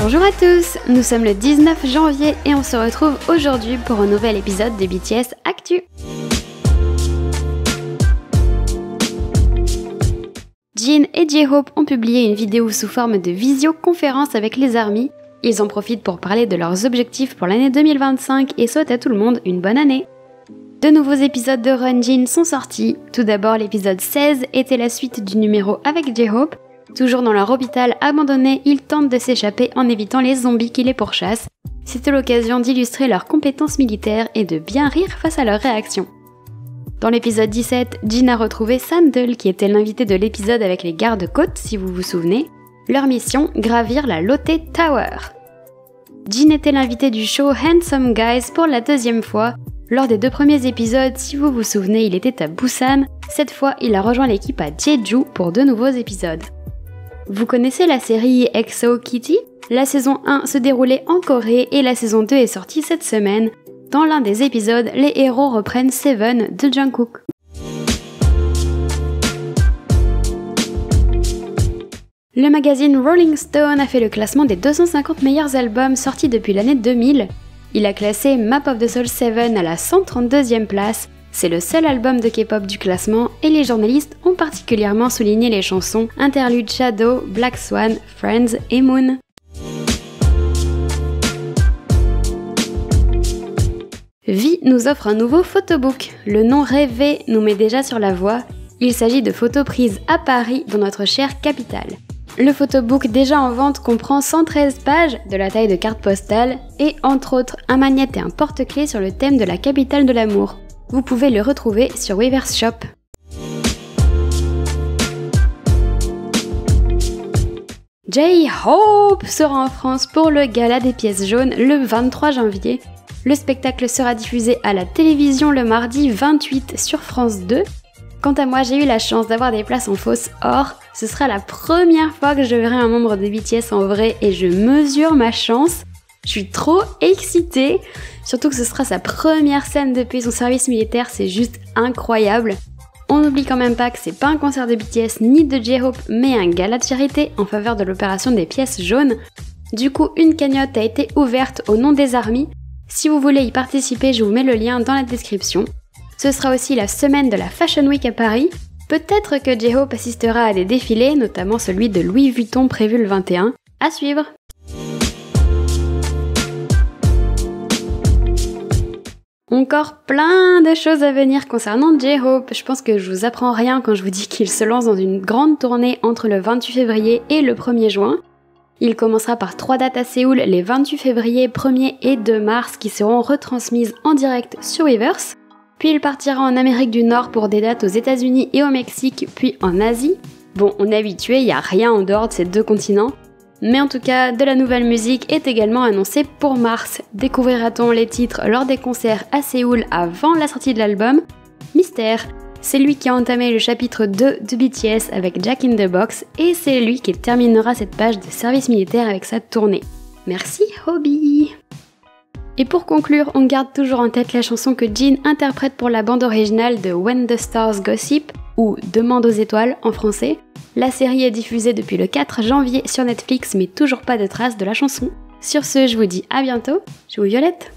Bonjour à tous, nous sommes le 19 janvier et on se retrouve aujourd'hui pour un nouvel épisode de BTS Actu. Jin et J-Hope ont publié une vidéo sous forme de visioconférence avec les ARMY. Ils en profitent pour parler de leurs objectifs pour l'année 2025 et souhaitent à tout le monde une bonne année. De nouveaux épisodes de Run Jin sont sortis. Tout d'abord, l'épisode 16 était la suite du numéro avec J-Hope. Toujours dans leur hôpital abandonné, ils tentent de s'échapper en évitant les zombies qui les pourchassent. C'était l'occasion d'illustrer leurs compétences militaires et de bien rire face à leurs réactions. Dans l'épisode 17, Jin a retrouvé Sandel qui était l'invité de l'épisode avec les gardes-côtes si vous vous souvenez. Leur mission, gravir la Lotte Tower. Jin était l'invité du show Handsome Guys pour la deuxième fois. Lors des 2 premiers épisodes, si vous vous souvenez, il était à Busan. Cette fois, il a rejoint l'équipe à Jeju pour 2 nouveaux épisodes. Vous connaissez la série EXO Kitty ? La saison 1 se déroulait en Corée et la saison 2 est sortie cette semaine. Dans l'un des épisodes, les héros reprennent Seven de Jungkook. Le magazine Rolling Stone a fait le classement des 250 meilleurs albums sortis depuis l'année 2000. Il a classé Map of the Soul 7 à la 132e place. C'est le seul album de K-pop du classement et les journalistes ont particulièrement souligné les chansons Interlude Shadow, Black Swan, Friends et Moon. V nous offre un nouveau photobook. Le nom rêvé nous met déjà sur la voie. Il s'agit de photos prises à Paris dans notre chère capitale. Le photobook déjà en vente comprend 113 pages de la taille de carte postale et entre autres un magnète et un porte-clés sur le thème de la capitale de l'amour. Vous pouvez le retrouver sur Weverse Shop. J-Hope sera en France pour le Gala des pièces jaunes le 23 janvier. Le spectacle sera diffusé à la télévision le mardi 28 sur France 2. Quant à moi, j'ai eu la chance d'avoir des places en fausse or. Ce sera la première fois que je verrai un membre de BTS en vrai et je mesure ma chance. Je suis trop excitée, surtout que ce sera sa première scène depuis son service militaire, c'est juste incroyable. On n'oublie quand même pas que c'est pas un concert de BTS ni de J-Hope, mais un gala de charité en faveur de l'opération des pièces jaunes. Du coup, une cagnotte a été ouverte au nom des ARMY. Si vous voulez y participer, je vous mets le lien dans la description. Ce sera aussi la semaine de la Fashion Week à Paris. Peut-être que J-Hope assistera à des défilés, notamment celui de Louis Vuitton prévu le 21. À suivre! Encore plein de choses à venir concernant J-Hope. Je pense que je vous apprends rien quand je vous dis qu'il se lance dans une grande tournée entre le 28 février et le 1er juin. Il commencera par 3 dates à Séoul, les 28 février, 1er et 2 mars, qui seront retransmises en direct sur Weverse. Puis il partira en Amérique du Nord pour des dates aux États-Unis et au Mexique, puis en Asie. Bon, on est habitué, il n'y a rien en dehors de ces 2 continents. Mais en tout cas, de la nouvelle musique est également annoncée pour mars. Découvrira-t-on les titres lors des concerts à Séoul avant la sortie de l'album ? Mystère. C'est lui qui a entamé le chapitre 2 de BTS avec Jack in the Box et c'est lui qui terminera cette page de service militaire avec sa tournée. Merci Hobby. Et pour conclure, on garde toujours en tête la chanson que Jin interprète pour la bande originale de When the Stars Gossip, ou Demande aux étoiles en français. La série est diffusée depuis le 4 janvier sur Netflix, mais toujours pas de traces de la chanson. Sur ce, je vous dis à bientôt, je vous Violette.